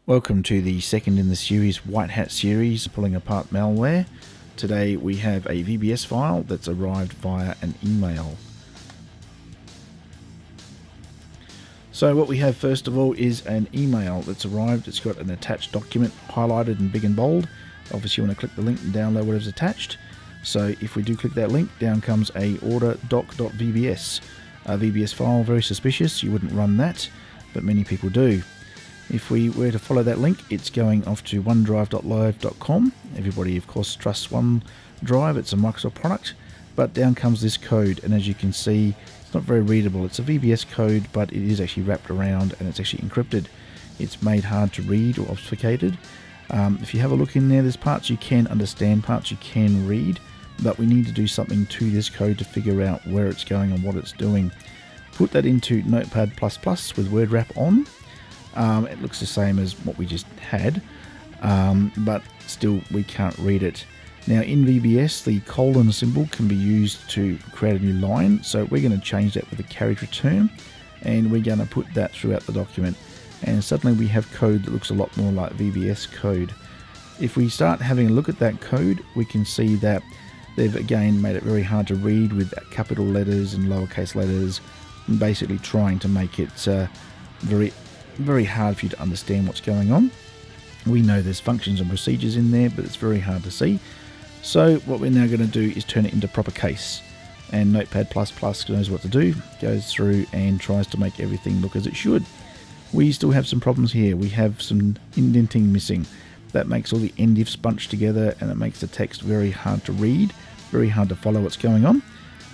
Welcome to the second in the series, White Hat series, pulling apart malware. Today we have a VBS file that's arrived via an email. So what we have first of all is an email that's arrived. It's got an attached document highlighted in big and bold. Obviously you want to click the link and download whatever's attached. So if we do click that link, down comes a order doc.vbs. A VBS file, very suspicious, you wouldn't run that, but many people do. If we were to follow that link, it's going off to onedrive.live.com. Everybody, of course, trusts OneDrive. It's a Microsoft product. But down comes this code, and as you can see, it's not very readable. It's a VBS code, but it is actually wrapped around, and it's actually encrypted. It's made hard to read or obfuscated. If you have a look in there, there's parts you can understand, parts you can read, but we need to do something to this code to figure out where it's going and what it's doing. Put that into Notepad++ with word wrap on. It looks the same as what we just had, but still we can't read it. Now in VBS, the colon symbol can be used to create a new line, so we're going to change that with a carriage return, and we're going to put that throughout the document, and suddenly we have code that looks a lot more like VBS code. If we start having a look at that code, we can see that they've again made it very hard to read with capital letters and lowercase letters, and basically trying to make it very hard for you to understand what's going on. We know there's functions and procedures in there, but it's very hard to see. So what we're now going to do is turn it into proper case, and Notepad++ knows what to do, goes through and tries to make everything look as it should. We still have some problems here. We have some indenting missing. That makes all the end ifs bunched together, and it makes the text very hard to read, very hard to follow what's going on.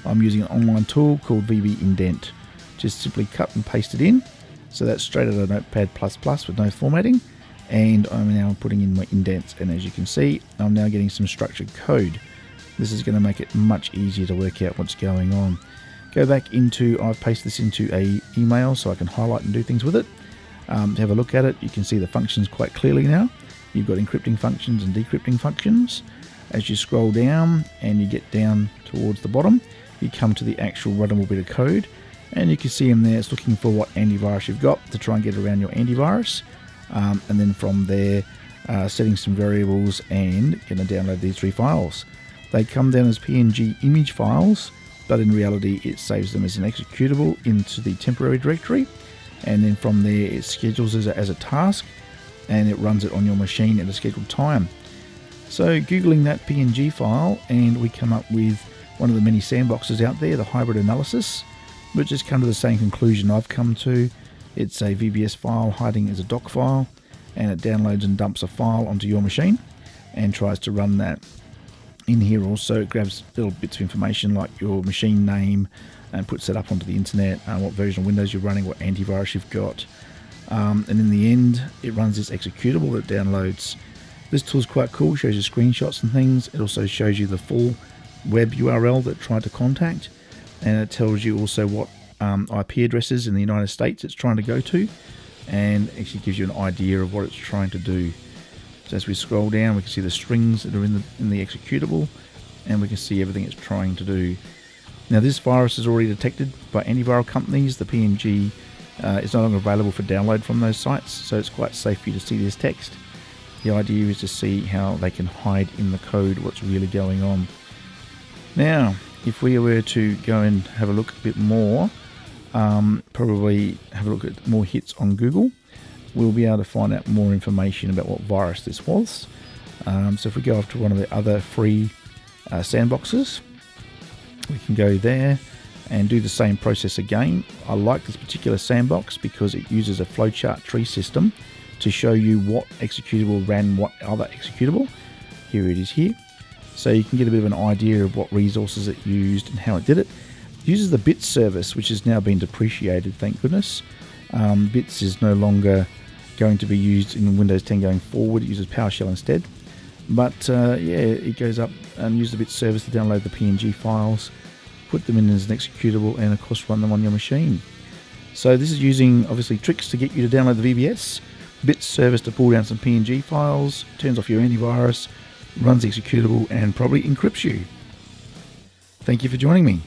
I'm using an online tool called VBIndent. Just simply cut and paste it in. So that's straight out of Notepad++ with no formatting, and I'm now putting in my indents, and as you can see, I'm now getting some structured code. This is going to make it much easier to work out what's going on. Go back into, I've pasted this into a email so I can highlight and do things with it. To have a look at it, you can see the functions quite clearly now. You've got encrypting functions and decrypting functions. As you scroll down and you get down towards the bottom, you come to the actual runnable bit of code. And you can see in there, it's looking for what antivirus you've got to try and get around your antivirus. And then from there, setting some variables and going to download these three files. They come down as PNG image files, but in reality, it saves them as an executable into the temporary directory. And then from there, it schedules as a task, and it runs it on your machine at a scheduled time. So Googling that PNG file, and we come up with one of the many sandboxes out there, the hybrid analysis. But just come to the same conclusion I've come to. It's a VBS file hiding as a doc file, and it downloads and dumps a file onto your machine and tries to run that. In here also it grabs little bits of information like your machine name and puts it up onto the internet, what version of Windows you're running, what antivirus you've got, and in the end it runs this executable that downloads. This tool is quite cool, shows you screenshots and things. It also shows you the full web URL that it tried to contact. And it tells you also what IP addresses in the United States it's trying to go to, and actually gives you an idea of what it's trying to do. So as we scroll down, we can see the strings that are in the executable, and we can see everything it's trying to do. Now this virus is already detected by antiviral companies. The PNG is no longer available for download from those sites, so it's quite safe for you to see this text. The idea is to see how they can hide in the code what's really going on. Now, if we were to go and have a look a bit more, probably have a look at more hits on Google, we'll be able to find out more information about what virus this was. So if we go off to one of the other free sandboxes, we can go there and do the same process again. I like this particular sandbox because it uses a flowchart tree system to show you what executable ran what other executable. Here it is here. So you can get a bit of an idea of what resources it used and how it did it. It uses the bits service, which has now been depreciated, thank goodness. Bits is no longer going to be used in Windows 10 going forward. It uses PowerShell instead. But yeah, it goes up and uses the bits service to download the PNG files, put them in as an executable, and of course run them on your machine. So this is using obviously tricks to get you to download the VBS, bits service to pull down some PNG files, turns off your antivirus, runs the executable, and probably encrypts you. Thank you for joining me.